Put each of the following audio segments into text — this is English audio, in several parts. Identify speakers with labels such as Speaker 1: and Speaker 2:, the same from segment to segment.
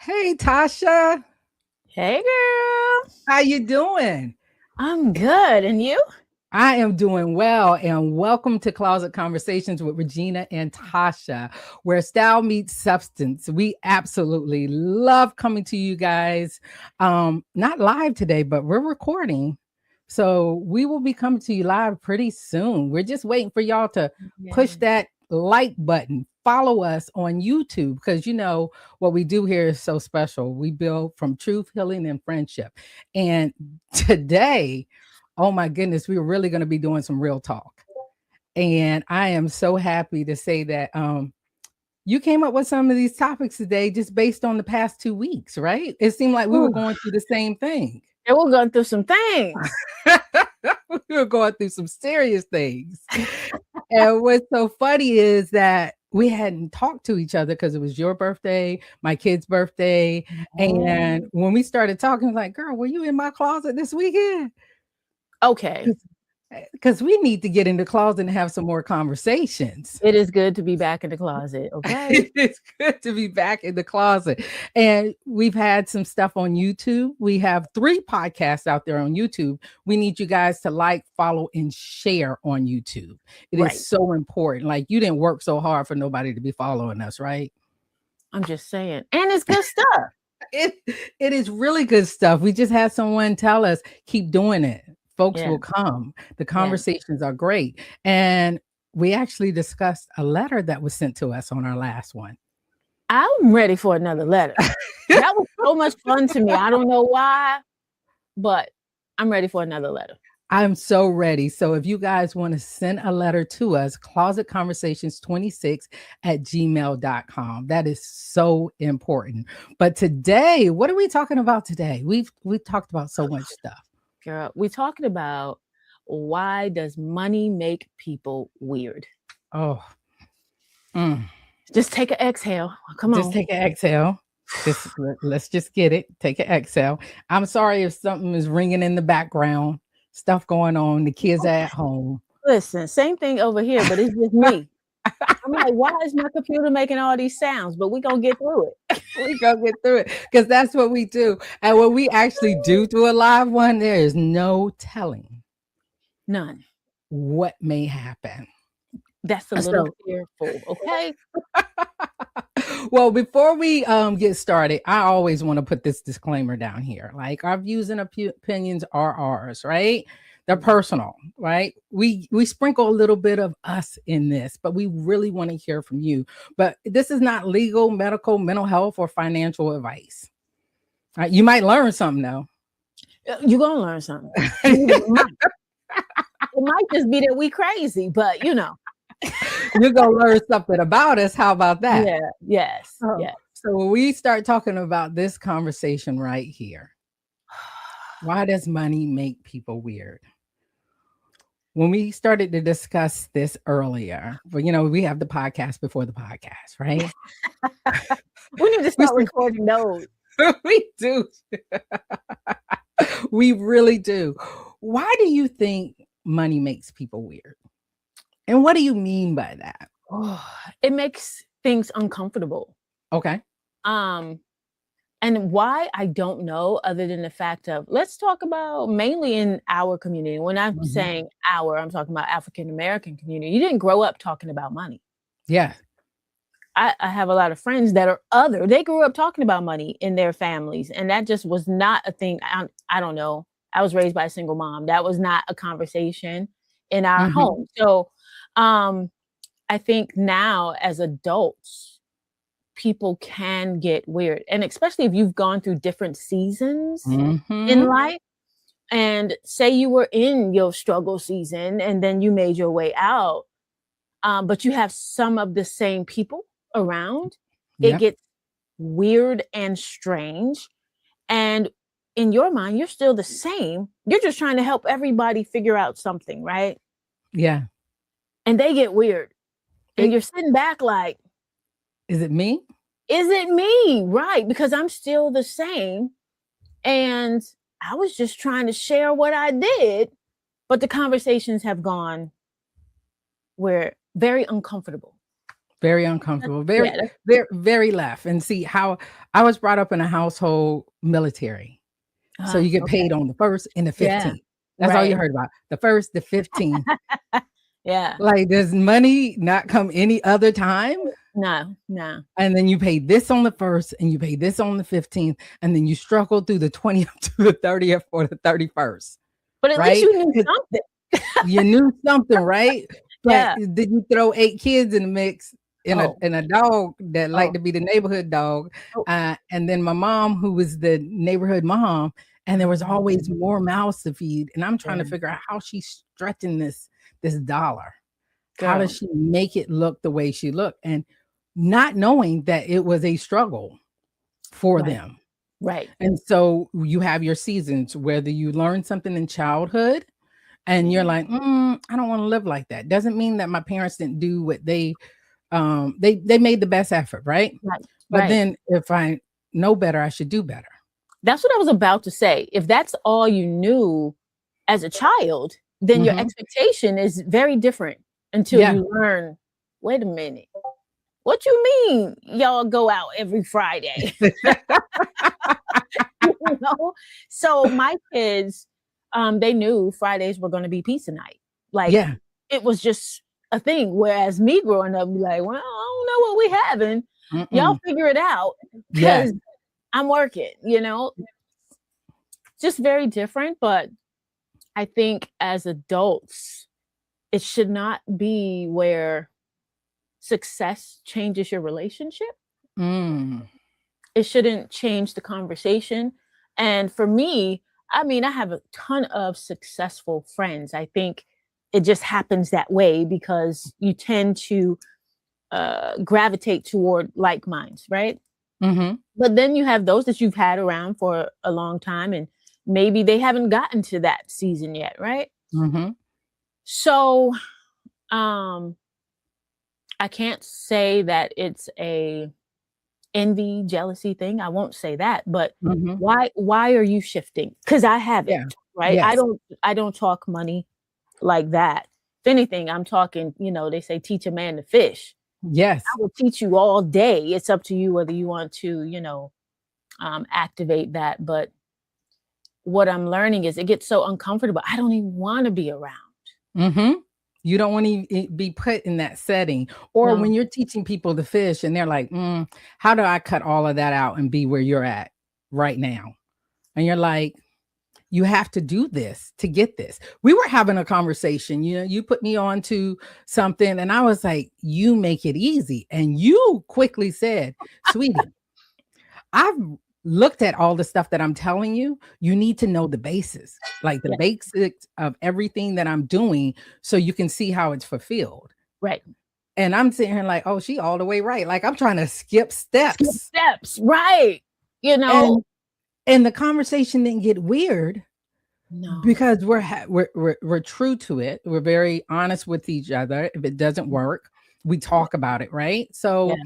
Speaker 1: Hey Tasha,
Speaker 2: Hey girl,
Speaker 1: how you doing?
Speaker 2: I'm good. And you?
Speaker 1: I am doing well, and welcome to Closet Conversations with Regina and Tasha, where style meets substance. We absolutely love coming to you guys. Not live today, but we're recording. So we will be coming to you live pretty soon. We're just waiting for y'all to push
Speaker 2: Yeah.
Speaker 1: that like button. Follow us on YouTube because you know what we do here is so special. We build from truth, healing, and friendship. And today, oh my goodness, we're really going to be doing some real talk. And I am so happy to say that you came up with some of these topics today just based on the past 2 weeks, right? It seemed like we were
Speaker 2: Ooh,
Speaker 1: going through the same thing.
Speaker 2: and we're going through some things.
Speaker 1: We were going through some serious things. And what's so funny is that we hadn't talked to each other because it was your birthday, my kid's birthday. And
Speaker 2: Oh.
Speaker 1: when we started talking, like, girl, were you in my closet this weekend?
Speaker 2: Okay.
Speaker 1: Because we need to get in the closet and have some more conversations.
Speaker 2: It is good to be back in the closet. Okay.
Speaker 1: It's good to be back in the closet. And we've had some stuff on YouTube. We have 3 podcasts out there on YouTube. We need you guys to like, follow, and share on YouTube. It is
Speaker 2: Right.
Speaker 1: so important. Like, you didn't work so hard for nobody to be following us, right?
Speaker 2: I'm just saying. And it's good stuff.
Speaker 1: It, it is really good stuff. We just had someone tell us, keep doing it. Folks
Speaker 2: Yeah.
Speaker 1: will come. The
Speaker 2: Yeah.
Speaker 1: conversations are great. And we actually discussed a letter that was sent to us on our last one.
Speaker 2: I'm ready for another letter. That was so much fun to me. I don't know why, but I'm ready for another letter.
Speaker 1: I'm so ready. So if you guys want to send a letter to us, closetconversations26@gmail.com. That is so important. But today, what are we talking about today? We've talked about so much stuff.
Speaker 2: Girl, we're talking about why does money make people weird?
Speaker 1: Oh, mm.
Speaker 2: Just take an exhale. Come
Speaker 1: Just
Speaker 2: on.
Speaker 1: take an exhale. Let's just get it. Take an exhale. I'm sorry if something is ringing in the background, stuff going on. The kids are at home.
Speaker 2: Listen, same thing over here, but it's just me. I'm like, why is my computer making all these sounds? But we're gonna get through it.
Speaker 1: We gonna get through it because that's what we do. And when we actually do a live one, there is no telling
Speaker 2: None.
Speaker 1: what may happen.
Speaker 2: That's a little
Speaker 1: So,
Speaker 2: fearful. Okay.
Speaker 1: well, before we get started, I always want to put this disclaimer down here. Like, our views and opinions are ours, right? They're personal, right? We sprinkle a little bit of us in this, but we really want to hear from you. But this is not legal, medical, mental health, or financial advice. Right? You might learn something though.
Speaker 2: You're gonna learn something. It might just be that we crazy, but
Speaker 1: You're gonna learn something about us. How about that?
Speaker 2: Yeah, yes,
Speaker 1: Oh,
Speaker 2: yes.
Speaker 1: so when we start talking about this conversation right here, why does money make people weird? When we started to discuss this earlier, but we have the podcast before the podcast, right?
Speaker 2: We need to
Speaker 1: We
Speaker 2: start recording those.
Speaker 1: we do. We really do. Why do you think money makes people weird? And what do you mean by that?
Speaker 2: Oh, it makes things uncomfortable.
Speaker 1: Okay.
Speaker 2: And why I don't know, other than the fact of let's talk about mainly in our community. When I'm
Speaker 1: Mhm.
Speaker 2: saying our, I'm talking about African American community. You didn't grow up talking about money.
Speaker 1: Yeah.
Speaker 2: I have a lot of friends that are other. They grew up talking about money in their families, and that just was not a thing. I don't know. I was raised by a single mom. That was not a conversation in our
Speaker 1: Mhm.
Speaker 2: home. So, I think now as adults, people can get weird, and especially if you've gone through different seasons in
Speaker 1: Mhm.
Speaker 2: life. And say you were in your struggle season, and then you made your way out, but you have some of the same people around, it
Speaker 1: Yep.
Speaker 2: gets weird and strange. And in your mind, you're still the same. You're just trying to help everybody figure out something, right?
Speaker 1: Yeah.
Speaker 2: And they get weird. And
Speaker 1: It,
Speaker 2: you're sitting back like,
Speaker 1: is it me?
Speaker 2: is it me? Right. Because I'm still the same. And I was just trying to share what I did. But the conversations have gone where very uncomfortable.
Speaker 1: Very uncomfortable,
Speaker 2: Yeah,
Speaker 1: very, very, very left. And see how I was brought up in a household military. So you get
Speaker 2: okay.
Speaker 1: paid on the 1st and the
Speaker 2: Yeah,
Speaker 1: 15th. That's all you
Speaker 2: right.
Speaker 1: heard about. The 1st, the 15th.
Speaker 2: Yeah.
Speaker 1: Like, does money not come any other time?
Speaker 2: No, no.
Speaker 1: And then you pay this on the 1st and you pay this on the 15th, and then you struggle through the 20th to the 30th or the 31st,
Speaker 2: But at least
Speaker 1: right?
Speaker 2: you knew
Speaker 1: 'Cause
Speaker 2: something.
Speaker 1: you knew something, right? But
Speaker 2: Yeah.
Speaker 1: did you throw 8 kids in the mix
Speaker 2: Oh,
Speaker 1: in a dog that liked
Speaker 2: oh,
Speaker 1: to be the neighborhood dog,
Speaker 2: oh.
Speaker 1: and then my mom who was the neighborhood mom, and there was
Speaker 2: Oh,
Speaker 1: always more mouths to feed, and I'm trying
Speaker 2: yeah.
Speaker 1: to figure out how she's stretching this dollar. How does
Speaker 2: Girl.
Speaker 1: she make it look the way she looked? And not knowing that it was a struggle for
Speaker 2: Right,
Speaker 1: them.
Speaker 2: right.
Speaker 1: And so you have your seasons, whether you learn something in childhood and you're
Speaker 2: Mhm.
Speaker 1: like, I don't want to live like that. Doesn't mean that my parents didn't do what they made the best effort, right?
Speaker 2: Right,
Speaker 1: But
Speaker 2: right.
Speaker 1: then if I know better, I should do better.
Speaker 2: That's what I was about to say. If that's all you knew as a child, then your
Speaker 1: Hmm.
Speaker 2: expectation is very different until
Speaker 1: Yeah.
Speaker 2: you learn, wait a minute. What you mean y'all go out every Friday? You know? So my kids, they knew Fridays were gonna be pizza night. Like,
Speaker 1: Yeah.
Speaker 2: it was just a thing, whereas me growing up, be like, "Well, I don't know what we having. Y'all
Speaker 1: Mm-mm.
Speaker 2: figure it out
Speaker 1: Yes.
Speaker 2: because 'cause I'm working," you know? Just very different, but I think as adults, it should not be where success changes your relationship.
Speaker 1: Mm.
Speaker 2: It shouldn't change the conversation. And for me, I mean, I have a ton of successful friends. I think it just happens that way because you tend to gravitate toward like minds, right?
Speaker 1: Hmm.
Speaker 2: But then you have those that you've had around for a long time and maybe they haven't gotten to that season yet, right?
Speaker 1: Hmm.
Speaker 2: So um I can't say that it's a envy, jealousy thing. I won't say that, but
Speaker 1: Hmm.
Speaker 2: why are you shifting? Because I
Speaker 1: Yeah.
Speaker 2: haven't, right?
Speaker 1: Yes.
Speaker 2: I don't talk money like that. If anything, I'm talking, they say teach a man to fish. I
Speaker 1: Yes.
Speaker 2: will teach you all day. It's up to you whether you want to, activate that. But what I'm learning is it gets so uncomfortable. I don't even want to be around.
Speaker 1: Hmm. You don't want to be put in that setting. Or
Speaker 2: No,
Speaker 1: when you're teaching people to fish and they're like, how do I cut all of that out and be where you're at right now? And you're like, you have to do this to get this. We were having a conversation, you put me on to something, and I was like, you make it easy. And you quickly said, sweetie, I've looked at all the stuff that I'm telling you. You need to know the basis, like the
Speaker 2: yeah,
Speaker 1: basics of everything that I'm doing so you can see how it's fulfilled.
Speaker 2: right.
Speaker 1: And I'm sitting here like, oh, she all the way right. Like I'm trying to skip
Speaker 2: Skip
Speaker 1: steps.
Speaker 2: steps, right? You know,
Speaker 1: And and the conversation didn't get weird
Speaker 2: no,
Speaker 1: because we're true to it. We're very honest with each other. If it doesn't work, we talk about it, right?
Speaker 2: yeah,
Speaker 1: So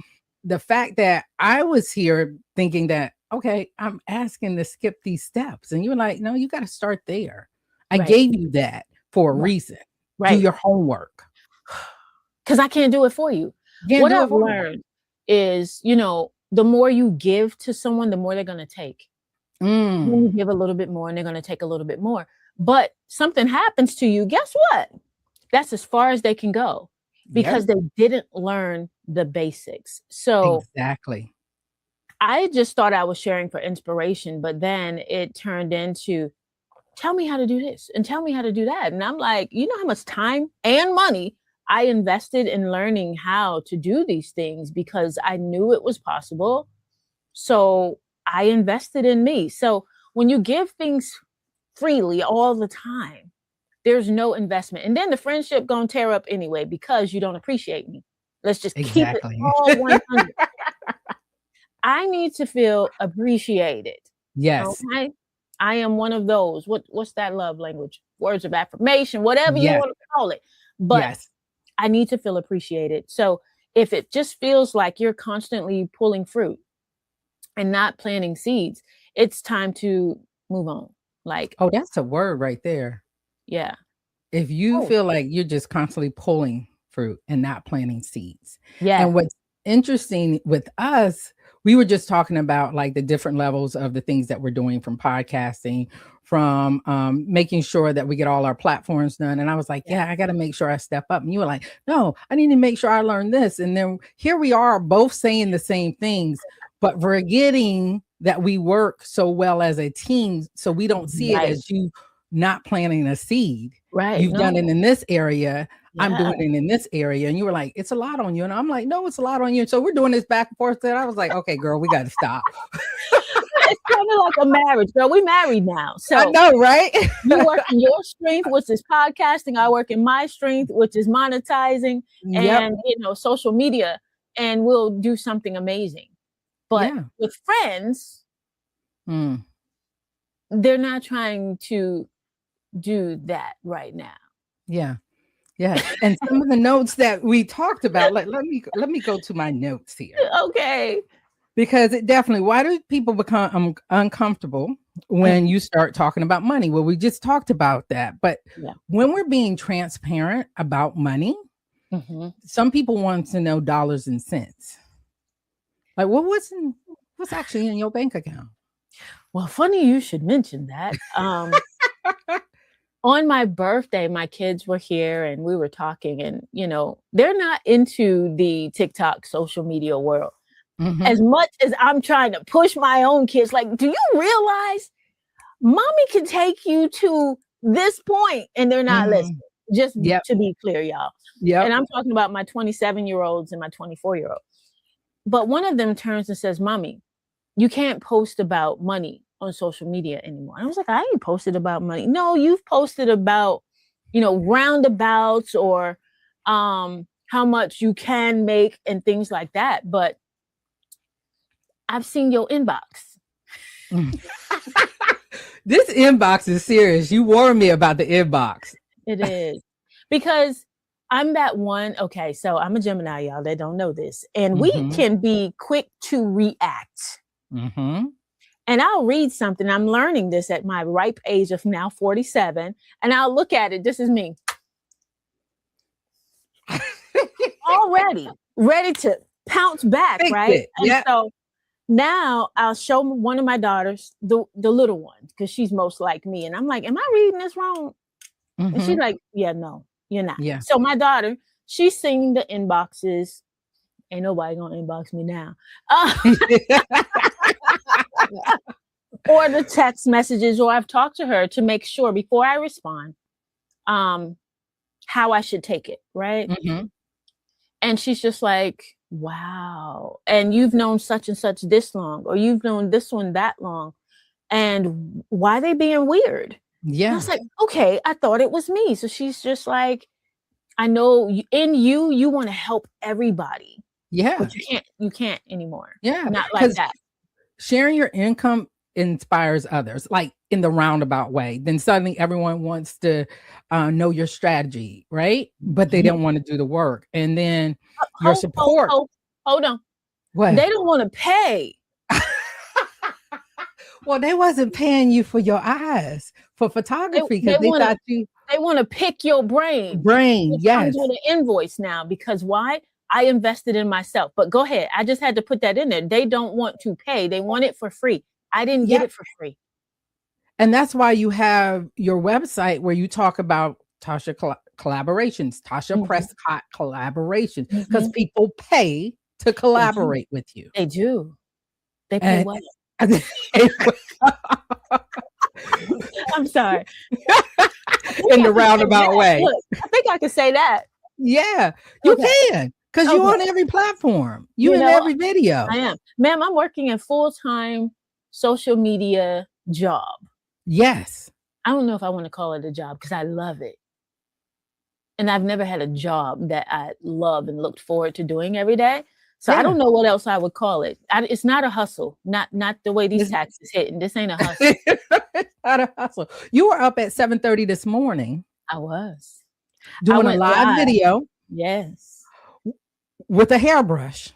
Speaker 1: the fact that I was here thinking that, okay, I'm asking to skip these steps. And you're like, no, you got to start there. I
Speaker 2: right,
Speaker 1: gave you that for a
Speaker 2: right,
Speaker 1: reason. Do
Speaker 2: right.
Speaker 1: your homework.
Speaker 2: Because I can't do it for you.
Speaker 1: You can't
Speaker 2: What
Speaker 1: do it
Speaker 2: I've
Speaker 1: for me.
Speaker 2: learned is, the more you give to someone, the more they're going to take. Then you
Speaker 1: Mm,
Speaker 2: give a little bit more and they're going to take a little bit more. But something happens to you, guess what? That's as far as they can go
Speaker 1: yep,
Speaker 2: because they didn't learn the basics. So
Speaker 1: exactly.
Speaker 2: I just thought I was sharing for inspiration, but then it turned into tell me how to do this and tell me how to do that. And I'm like, you know how much time and money I invested in learning how to do these things because I knew it was possible. So I invested in me. So when you give things freely all the time, there's no investment. And then the friendship gonna tear up anyway because you don't appreciate me. Let's just keep it
Speaker 1: Exactly.
Speaker 2: all 100. I need to feel appreciated.
Speaker 1: Yes.
Speaker 2: Okay? I am one of those. What's that love language? Words of affirmation, whatever you
Speaker 1: Yes.
Speaker 2: want to call it. But
Speaker 1: Yes.
Speaker 2: I need to feel appreciated. So if it just feels like you're constantly pulling fruit and not planting seeds, it's time to move on. Like,
Speaker 1: Oh, that's a word right there.
Speaker 2: yeah.
Speaker 1: If you
Speaker 2: Oh,
Speaker 1: feel like you're just constantly pulling fruit and not planting seeds.
Speaker 2: Yeah.
Speaker 1: And what's interesting with us, we were just talking about like the different levels of the things that we're doing, from podcasting, from making sure that we get all our platforms done. And I was like, yeah, I got to make sure I step up. And you were like, no, I need to make sure I learn this. And then here we are both saying the same things, but forgetting that we work so well as a team. So we don't see it as you not planting a seed.
Speaker 2: Right.
Speaker 1: You've done it in this area.
Speaker 2: Yeah.
Speaker 1: I'm doing it in this area. And you were like, it's a lot on you. And I'm like, no, it's a lot on you. And so we're doing this back and forth. And I was like, okay, girl, we got to stop.
Speaker 2: It's kind of like a marriage, girl. We married now. So
Speaker 1: I know, right?
Speaker 2: You work in your strength, which is podcasting. I work in my strength, which is monetizing and, social media. And we'll do something amazing. But with friends, they're not trying to do that right now.
Speaker 1: Yeah. Yeah. And some of the notes that we talked about, let me go to my notes here.
Speaker 2: Okay.
Speaker 1: Because it definitely, why do people become uncomfortable when you start talking about money? Well, we just talked about that. But when we're being transparent about money, some people want to know dollars and cents. Like, what's actually in your bank account?
Speaker 2: Well, funny you should mention that. On my birthday, my kids were here and we were talking, and they're not into the TikTok social media world. As much as I'm trying to push my own kids, like, do you realize mommy can take you to this point? And they're not listening. Just to be clear, y'all. Yeah. And I'm talking about my 27-year-olds and my 24-year-old. But one of them turns and says, Mommy, you can't post about money on social media anymore. And I was like, I ain't posted about money. No, you've posted about, roundabouts or how much you can make and things like that. But I've seen your inbox.
Speaker 1: This inbox is serious. You warned me about the inbox.
Speaker 2: It is. Because I'm that one. Okay, so I'm a Gemini, y'all. They don't know this. And we can be quick to react. And I'll read something. I'm learning this at my ripe age of now 47. And I'll look at it. This is me. Already ready to pounce back, right? And so now I'll show one of my daughters, the little one, because she's most like me. And I'm like, am I reading this wrong? And she's like, yeah, no, you're not. Yeah. So my daughter, she's seeing the inboxes. Ain't nobody gonna inbox me now. Or the text messages, or I've talked to her to make sure before I respond, how I should take it, right? And she's just like, wow. And you've known such and such this long, or you've known this one that long. And why are they being weird? Yeah. And I was like, okay, I thought it was me. So she's just like, I know in you want to help everybody. Yeah. But you can't anymore. Yeah. Not like that.
Speaker 1: Sharing your income inspires others, like in the roundabout way. Then suddenly everyone wants to know your strategy, right? But they don't want to do the work. And then your support.
Speaker 2: Hold on. What? They don't want to pay.
Speaker 1: Well, they wasn't paying you for your eyes for photography because they thought you.
Speaker 2: They want to pick your brain.
Speaker 1: Yes.
Speaker 2: I'm doing an invoice now because why? I invested in myself. But go ahead. I just had to put that in there. They don't want to pay. They want it for free. I didn't get it for free.
Speaker 1: And that's why you have your website where you talk about Tasha collaborations, Tasha Prescott collaborations, because people pay to collaborate with you.
Speaker 2: They do. They pay well. I'm sorry.
Speaker 1: In the roundabout way.
Speaker 2: Look, I think I can say that.
Speaker 1: Yeah, you can. Because you're on every platform. You in every video.
Speaker 2: I am. Ma'am, I'm working a full-time social media job.
Speaker 1: Yes.
Speaker 2: I don't know if I want to call it a job because I love it. And I've never had a job that I love and looked forward to doing every day. So I don't know what else I would call it. It's not a hustle. Not the way these taxes hitting. This ain't a hustle.
Speaker 1: It's not a hustle. You were up at 7:30 this morning.
Speaker 2: I was.
Speaker 1: Doing a live video.
Speaker 2: Yes.
Speaker 1: With a hairbrush.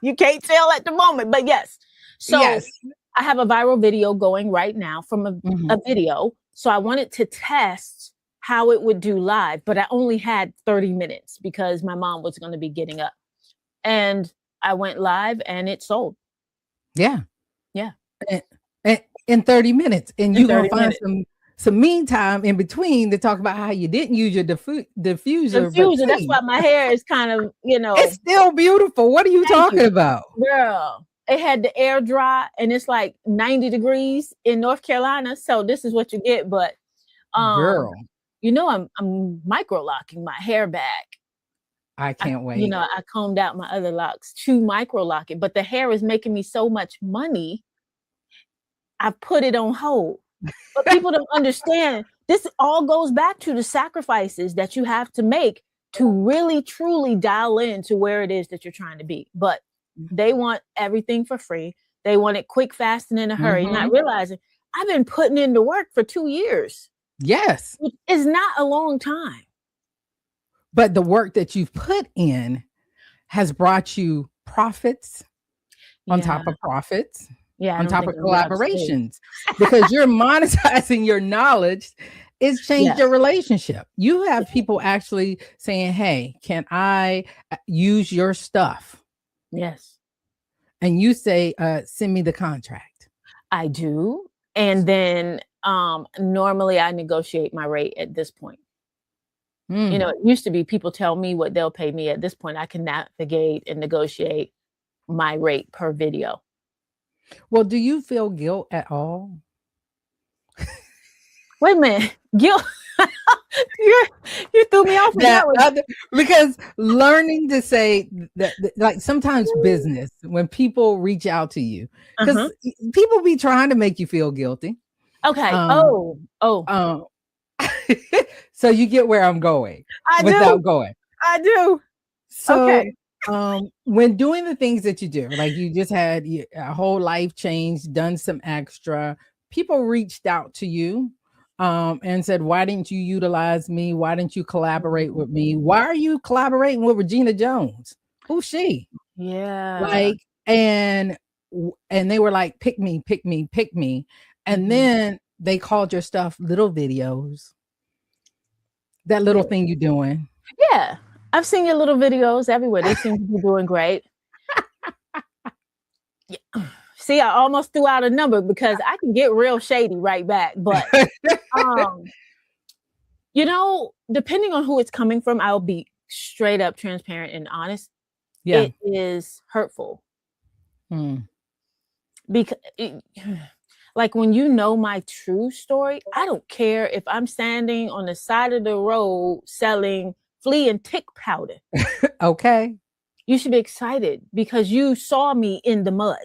Speaker 2: You can't tell at the moment, but yes. So I have a viral video going right now from a video. So I wanted to test how it would do live, but I only had 30 minutes because my mom was going to be getting up. And I went live and it sold.
Speaker 1: Yeah.
Speaker 2: Yeah.
Speaker 1: And, in 30 minutes. And
Speaker 2: In
Speaker 1: you're gonna
Speaker 2: 30
Speaker 1: find
Speaker 2: minutes.
Speaker 1: some mean time in between to talk about how you didn't use your diffuser, but
Speaker 2: Diffuser. That's
Speaker 1: hey,
Speaker 2: why my hair is kind of,
Speaker 1: it's still beautiful. What are you
Speaker 2: thank you,
Speaker 1: talking about?
Speaker 2: girl. It had the air dry and it's like 90 degrees in North Carolina. So this is what you get. But
Speaker 1: Girl,
Speaker 2: I'm micro locking my hair back.
Speaker 1: I can't wait.
Speaker 2: I combed out my other locks to micro lock it, but the hair is making me so much money. I put it on hold. But people don't understand. This all goes back to the sacrifices that you have to make to really truly dial in to where it is that you're trying to be. But they want everything for free. They want it quick, fast, and in a hurry, not realizing I've been putting in the work for 2 years.
Speaker 1: Yes.
Speaker 2: Which is not a long time.
Speaker 1: But the work that you've put in has brought you profits on top of profits.
Speaker 2: Yeah,
Speaker 1: on top of collaborations, because you're monetizing your knowledge. It's changed your relationship. You have people actually saying, hey, can I use your stuff?
Speaker 2: Yes.
Speaker 1: And you say, send me the contract.
Speaker 2: I do. And then normally I negotiate my rate at this point. It used to be people tell me what they'll pay me. At this point, I can navigate and negotiate my rate per video.
Speaker 1: Well, do you feel guilt at all?
Speaker 2: Wait a minute, guilt. you threw me off with that one.
Speaker 1: Because learning to say that, like sometimes business, when people reach out to you, because people be trying to make you feel guilty.
Speaker 2: Okay.
Speaker 1: So you get where I'm going without going.
Speaker 2: I do.
Speaker 1: So okay. When doing the things that you do, like you just had a whole life change, done some extra, people reached out to you and said, why didn't you utilize me? Why didn't you collaborate with me? Why are you collaborating with Regina Jones? Who's she?
Speaker 2: Yeah.
Speaker 1: Like, and they were like, pick me. And then they called your stuff little videos. That little thing you're doing.
Speaker 2: Yeah. I've seen your little videos everywhere. They seem to be doing great. Yeah. See, I almost threw out a number because I can get real shady right back. But, depending on who it's coming from, I'll be straight up transparent and honest. Yeah. It is hurtful. Because, like when you know my true story, I don't care if I'm standing on the side of the road selling flea and tick powder.
Speaker 1: Okay.
Speaker 2: You should be excited because you saw me in the mud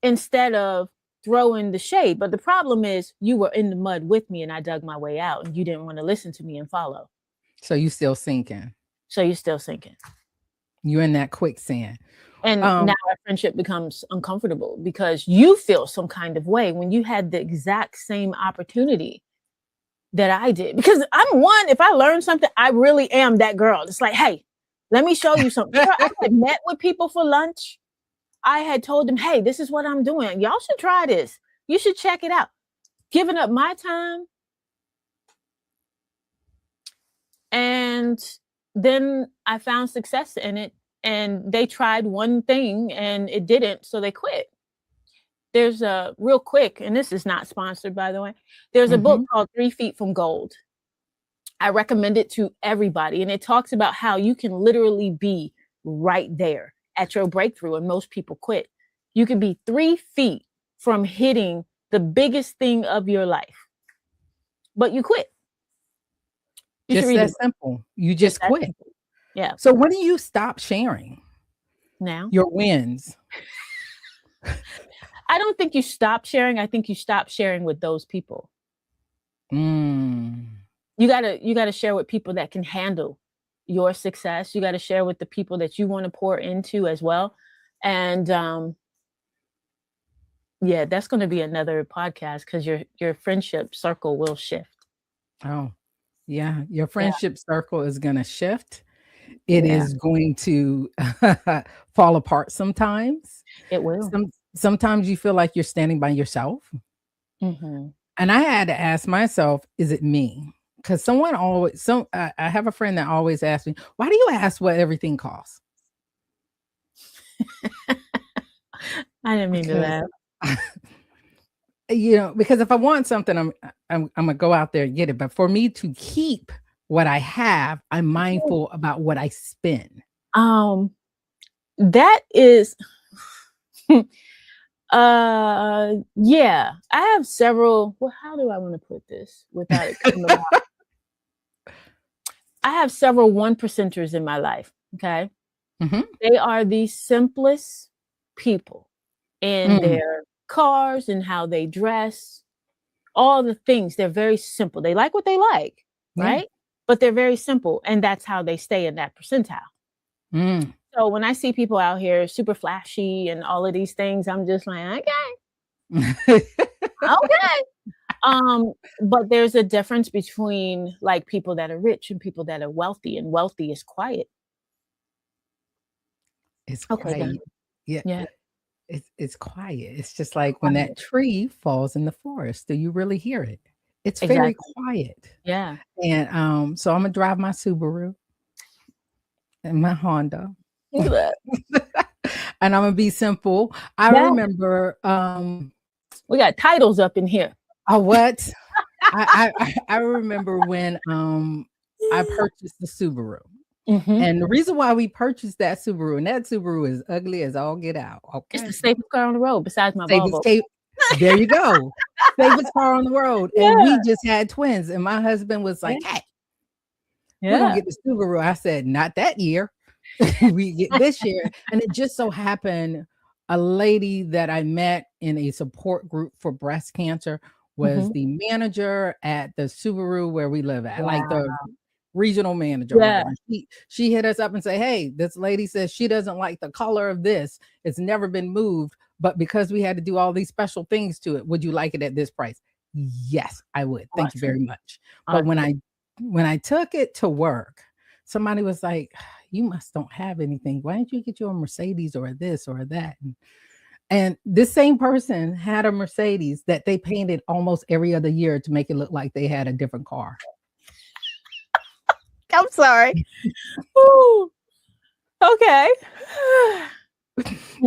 Speaker 2: instead of throwing the shade. But the problem is you were in the mud with me and I dug my way out and you didn't want to listen to me and follow.
Speaker 1: So you still sinking. You're in that quicksand.
Speaker 2: And now our friendship becomes uncomfortable because you feel some kind of way when you had the exact same opportunity that I did. Because I'm one, if I learn something, I really am that girl. It's like, hey, let me show you something. I had met with people for lunch. I had told them, hey, this is what I'm doing. Y'all should try this. You should check it out. Giving up my time. And then I found success in it. And they tried one thing and it didn't, so they quit. There's a real quick, and this is not sponsored, by the way. There's a book called 3 Feet from Gold. I recommend it to everybody. And it talks about how you can literally be right there at your breakthrough. And most people quit. You can be 3 feet from hitting the biggest thing of your life, but you quit.
Speaker 1: Just that simple. You just quit.
Speaker 2: Yeah.
Speaker 1: So when do you stop sharing?
Speaker 2: Now?
Speaker 1: Your wins.
Speaker 2: I don't think you stop sharing. I think you stop sharing with those people. You gotta share with people that can handle your success. You gotta share with the people that you want to pour into as well. And that's going to be another podcast because your friendship circle will shift.
Speaker 1: Oh, yeah. Your friendship circle is going to shift. It is going to fall apart sometimes.
Speaker 2: It will.
Speaker 1: Sometimes you feel like you're standing by yourself. And I had to ask myself, is it me? Because someone always, I have a friend that always asks me, why do you ask what everything costs?
Speaker 2: I didn't mean to
Speaker 1: Because,
Speaker 2: laugh.
Speaker 1: because if I want something, I'm gonna go out there and get it. But for me to keep what I have, I'm mindful about what I spend.
Speaker 2: Um, that is, yeah. I have several. Well, how do I want to put this without it coming out? I have several one percenters in my life. Okay,
Speaker 1: Mhm.
Speaker 2: they are the simplest people in
Speaker 1: Mm,
Speaker 2: their cars and how they dress, all the things. They're very simple. They like what they like,
Speaker 1: yeah.
Speaker 2: right? But they're very simple, and that's how they stay in that percentile.
Speaker 1: Mm.
Speaker 2: So when I see people out here super flashy and all of these things, I'm just like, okay. But there's a difference between like people that are rich and people that are wealthy, and wealthy is quiet.
Speaker 1: It's
Speaker 2: Okay, done.
Speaker 1: quiet. Yeah,
Speaker 2: Yeah,
Speaker 1: it's quiet. It's just like when that
Speaker 2: quiet.
Speaker 1: tree falls in the forest, do you really hear it? It's very
Speaker 2: Exactly.
Speaker 1: quiet.
Speaker 2: Yeah.
Speaker 1: And, so Imma drive my Subaru and my Honda,
Speaker 2: Look at that.
Speaker 1: and Imma be simple. I
Speaker 2: Yeah.
Speaker 1: remember,
Speaker 2: We got titles up in here.
Speaker 1: what? I remember when, I purchased the Subaru,
Speaker 2: Mhm.
Speaker 1: and the reason why we purchased that Subaru, and that Subaru is ugly as all get out,
Speaker 2: It's the
Speaker 1: okay?
Speaker 2: safest car on the road besides my
Speaker 1: Safest
Speaker 2: Volvo.
Speaker 1: ca There you go. Safest car on the road, and
Speaker 2: Yeah.
Speaker 1: we just had twins, and my husband was
Speaker 2: Yeah.
Speaker 1: like, "Hey, we're gonna
Speaker 2: Yeah.
Speaker 1: get the Subaru." I said, "Not that year. We get this year." And it just so happened a lady that I met in a support group for breast cancer was
Speaker 2: Mhm.
Speaker 1: the manager at the Subaru where we live at, like
Speaker 2: Wow.
Speaker 1: the regional manager or
Speaker 2: Yeah.
Speaker 1: whatever. She hit us up and say, "Hey, this lady says she doesn't like the color of this. It's never been moved, but because we had to do all these special things to it, would you like it at this price?" Yes, I would. Thank you
Speaker 2: Awesome.
Speaker 1: very much. But when
Speaker 2: Awesome.
Speaker 1: I took it to work, somebody was like, "You must don't have anything. Why don't you get you a Mercedes or a this or a that?" And this same person had a Mercedes that they painted almost every other year to make it look like they had a different car.
Speaker 2: I'm sorry. Ooh, okay.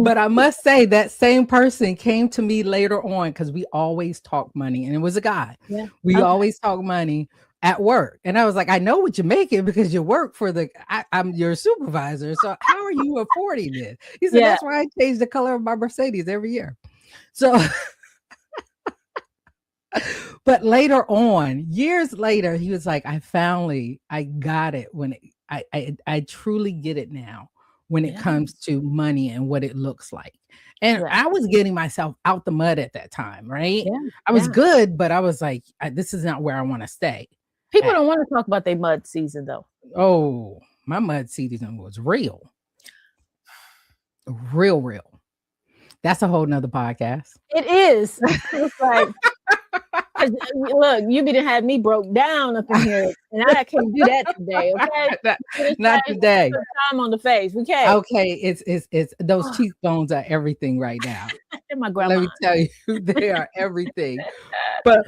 Speaker 1: But I must say that same person came to me later on because we always talk money, and it was a guy.
Speaker 2: Yeah.
Speaker 1: We
Speaker 2: Okay.
Speaker 1: always talk money at work, and I was like, "I know what you're making because you work for I'm your supervisor. So how are you affording this?" He said,
Speaker 2: Yeah.
Speaker 1: "That's why I change the color of my Mercedes every year." So, but later on, years later, he was like, I got it when I truly get it now when it
Speaker 2: Yeah.
Speaker 1: comes to money and what it looks like." And
Speaker 2: Yeah.
Speaker 1: I was getting myself out the mud at that time, right?
Speaker 2: Yeah.
Speaker 1: I was
Speaker 2: Yeah.
Speaker 1: good, but I was like, this is not where I want to stay
Speaker 2: People
Speaker 1: at.
Speaker 2: don't want to talk about their mud season though.
Speaker 1: Oh, my mud season was real, real, real. That's a whole nother podcast.
Speaker 2: It is. It's like, 'cause, look, you be done had me broke down up in here, and I can't do that today, okay?
Speaker 1: not,
Speaker 2: This
Speaker 1: not
Speaker 2: time,
Speaker 1: today.
Speaker 2: put time on the face, we can't.
Speaker 1: Okay, it's those cheekbones are everything right now.
Speaker 2: And my
Speaker 1: Let
Speaker 2: grandma.
Speaker 1: me tell you, they are everything. But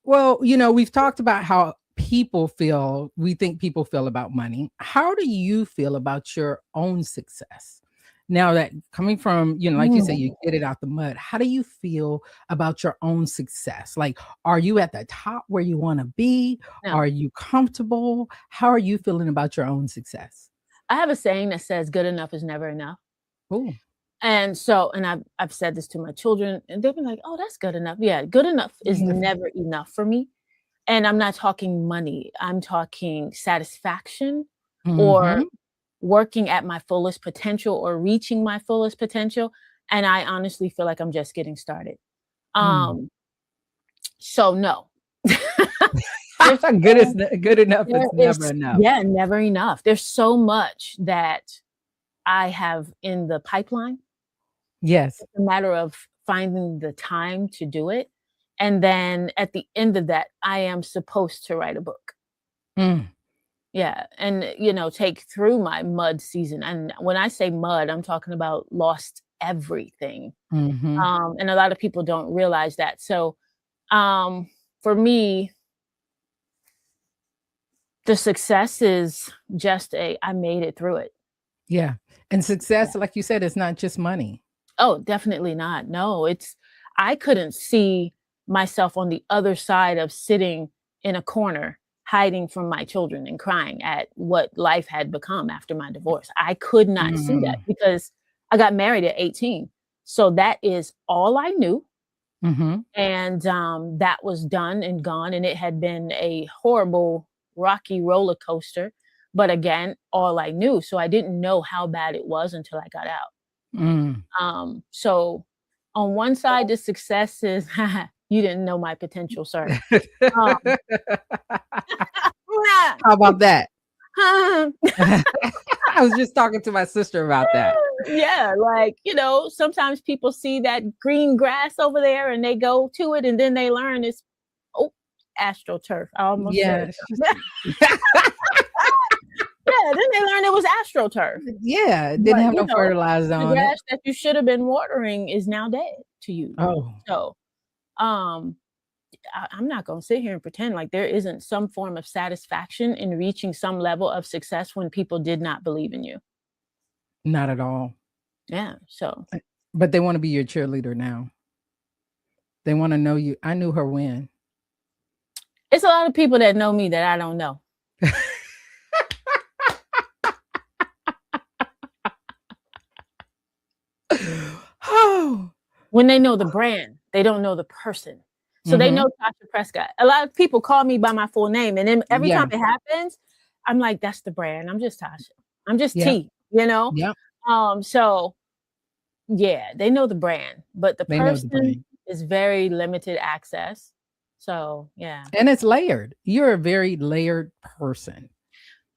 Speaker 1: well, we've talked about how we think people feel about money. How do you feel about your own success? Now that coming from, like you say,
Speaker 2: Mm,
Speaker 1: you get it out the mud. How do you feel about your own success? Like, are you at the top where you want to be?
Speaker 2: no.
Speaker 1: Are you comfortable? How are you feeling about your own success?
Speaker 2: I have a saying that says good enough is never enough.
Speaker 1: Oh,
Speaker 2: And so, and I've said this to my children, and they've been like, "Oh, that's good enough." Yeah, good enough is never enough for me. And I'm not talking money. I'm talking satisfaction or
Speaker 1: mhm,
Speaker 2: working at my fullest potential or reaching my fullest potential. And I honestly feel like I'm just getting started.
Speaker 1: mm.
Speaker 2: Um, so no. There's so
Speaker 1: Good enough is
Speaker 2: there
Speaker 1: never
Speaker 2: is
Speaker 1: enough.
Speaker 2: yeah, never enough. There's so much that I have in the pipeline.
Speaker 1: Yes.
Speaker 2: It's a matter of finding the time to do it. And then at the end of that, I am supposed to write a book.
Speaker 1: Mm,
Speaker 2: Yeah, and, take through my mud season, and when I say mud, I'm talking about lost everything,
Speaker 1: mhm.
Speaker 2: and a lot of people don't realize that, so, For me, the success is just I made it through it.
Speaker 1: Yeah. And success, like you said, is not just money.
Speaker 2: Oh, definitely not. No, I couldn't see myself on the other side of sitting in a corner, hiding from my children and crying at what life had become after my divorce. I could not see that
Speaker 1: Mm.
Speaker 2: because I got married at 18. So that is all I knew.
Speaker 1: Mhm.
Speaker 2: And that was done and gone. And it had been a horrible, rocky roller coaster. But again, all I knew. So I didn't know how bad it was until I got out.
Speaker 1: Mm.
Speaker 2: So on one side, the success is you didn't know my potential, sir. Um,
Speaker 1: How about that? I was just talking to my sister about that.
Speaker 2: yeah, like, sometimes people see that green grass over there and they go to it and then they learn it's oh, astroturf. I almost said
Speaker 1: Yeah,
Speaker 2: it. Yeah, then they learned it was astroturf.
Speaker 1: yeah, it didn't
Speaker 2: But
Speaker 1: have no fertilizer
Speaker 2: the
Speaker 1: on it.
Speaker 2: grass that you should have been watering is now dead to you.
Speaker 1: Oh,
Speaker 2: So, um, I'm not going to sit here and pretend like there isn't some form of satisfaction in reaching some level of success when people did not believe in you.
Speaker 1: not at all.
Speaker 2: Yeah. So
Speaker 1: But they wanna be your cheerleader now. They wanna know you. I knew her when.
Speaker 2: it's a lot of people that know me that I don't know.
Speaker 1: Oh.
Speaker 2: When they know the brand, they don't know the person. So they
Speaker 1: Mhm.
Speaker 2: know Tasha Prescott. A lot of people call me by my full name. And then every
Speaker 1: Yeah.
Speaker 2: time it happens, I'm like, that's the brand. I'm just Tasha. I'm just
Speaker 1: Yep.
Speaker 2: T, you know?
Speaker 1: Yep.
Speaker 2: So yeah, they know the brand, but the
Speaker 1: They know the
Speaker 2: person
Speaker 1: brand.
Speaker 2: is very limited access. So yeah.
Speaker 1: And it's layered. You're a very layered person.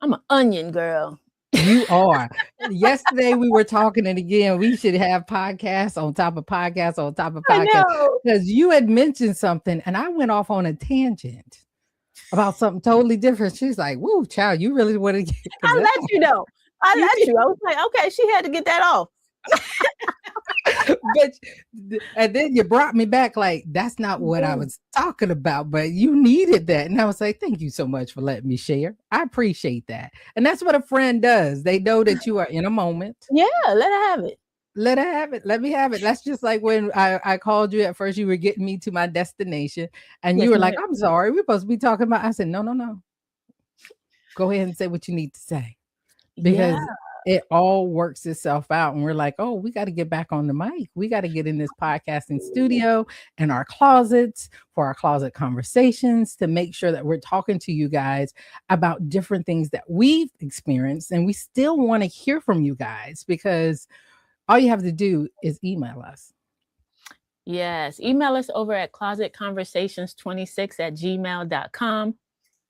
Speaker 2: I'm an onion girl.
Speaker 1: You are. Yesterday we were talking, and again, we should have podcasts on top of podcasts on top of
Speaker 2: I
Speaker 1: podcasts
Speaker 2: know.
Speaker 1: because you had mentioned something, and I went off on a tangent about something totally different. She's like, "Woo, child, you really want to get because
Speaker 2: I
Speaker 1: that's
Speaker 2: let you know. I
Speaker 1: you
Speaker 2: let
Speaker 1: did."
Speaker 2: you. I was like, okay, she had to get that off.
Speaker 1: But and then you brought me back like that's not what I was talking about, but you needed that. And I was like, thank you so much for letting me share. I appreciate that. And that's what a friend does. They know that you are in a moment.
Speaker 2: Yeah, let her have it.
Speaker 1: Let her have it. Let me have it. That's just like when I called you at first, you were getting me to my destination, and you
Speaker 2: Yes,
Speaker 1: were
Speaker 2: ma'am.
Speaker 1: like, I'm sorry, we're supposed to be talking about. I said, no, no, no. Go ahead and say what you need to say.
Speaker 2: Yeah,
Speaker 1: Because it all works itself out, and we're like, oh, we got to get back on the mic. We got to get in this podcasting studio and our closets for our closet conversations to make sure that we're talking to you guys about different things that we've experienced, and we still want to hear from you guys because all you have to do is email us.
Speaker 2: yes. Email us over at closetconversations26@gmail.com.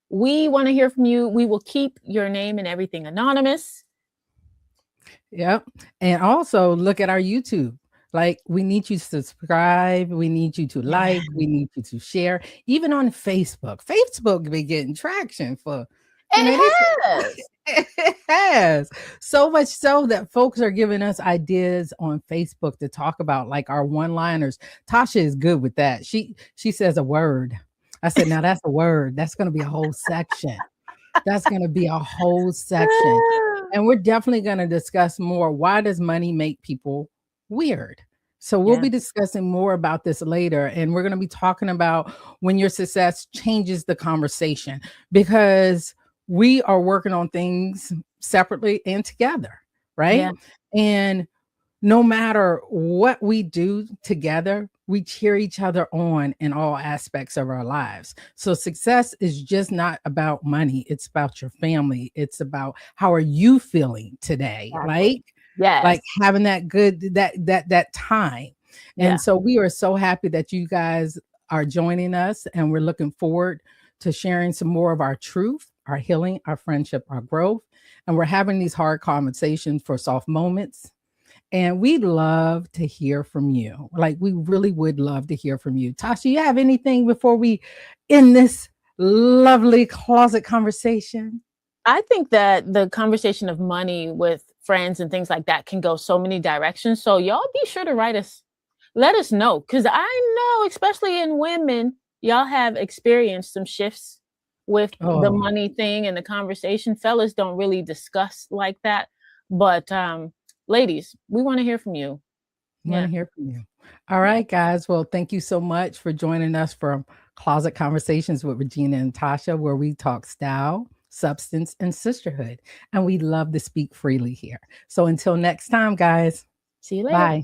Speaker 2: We want to hear from you. We will keep your name and everything anonymous.
Speaker 1: Yep. And also look at our YouTube. Like, we need you to subscribe. We need you to
Speaker 2: Yeah,
Speaker 1: like. We need you to share. Even on Facebook. Facebook be getting traction for, they say
Speaker 2: it has.
Speaker 1: it has. So much so that folks are giving us ideas on Facebook to talk about, like our one-liners. Tasha is good with that. She says a word. I said, now that's a word. That's going to be a whole section. That's going to be a whole section. And we're definitely going to discuss more. Why does money make people weird? So we'll
Speaker 2: Yeah,
Speaker 1: be discussing more about this later. And we're going to be talking about when your success changes the conversation because we are working on things separately and together, right?
Speaker 2: yeah,
Speaker 1: And no matter what we do together, we cheer each other on in all aspects of our lives. So success is just not about money. It's about your family. It's about how are you feeling today?
Speaker 2: exactly.
Speaker 1: Like
Speaker 2: Yes.
Speaker 1: having that good that time.
Speaker 2: Yeah.
Speaker 1: And so we are so happy that you guys are joining us and we're looking forward to sharing some more of our truth, our healing, our friendship, our growth. And we're having these hard conversations for soft moments and we'd love to hear from you. Like, we really would love to hear from you. Tasha, you have anything before we end this lovely closet conversation?
Speaker 2: I think that the conversation of money with friends and things like that can go so many directions. So y'all be sure to write us, let us know. Cause I know, especially in women, y'all have experienced some shifts with the
Speaker 1: Oh,
Speaker 2: money thing and the conversation. Fellas don't really discuss like that, but ladies, we want to hear from you.
Speaker 1: want
Speaker 2: Yeah.
Speaker 1: to hear from you. All
Speaker 2: Yeah.
Speaker 1: right, guys. Well, thank you so much for joining us for Closet Conversations with Regina and Tasha, where we talk style, substance, and sisterhood. And we love to speak freely here. So until next time, guys,
Speaker 2: See you later.
Speaker 1: bye.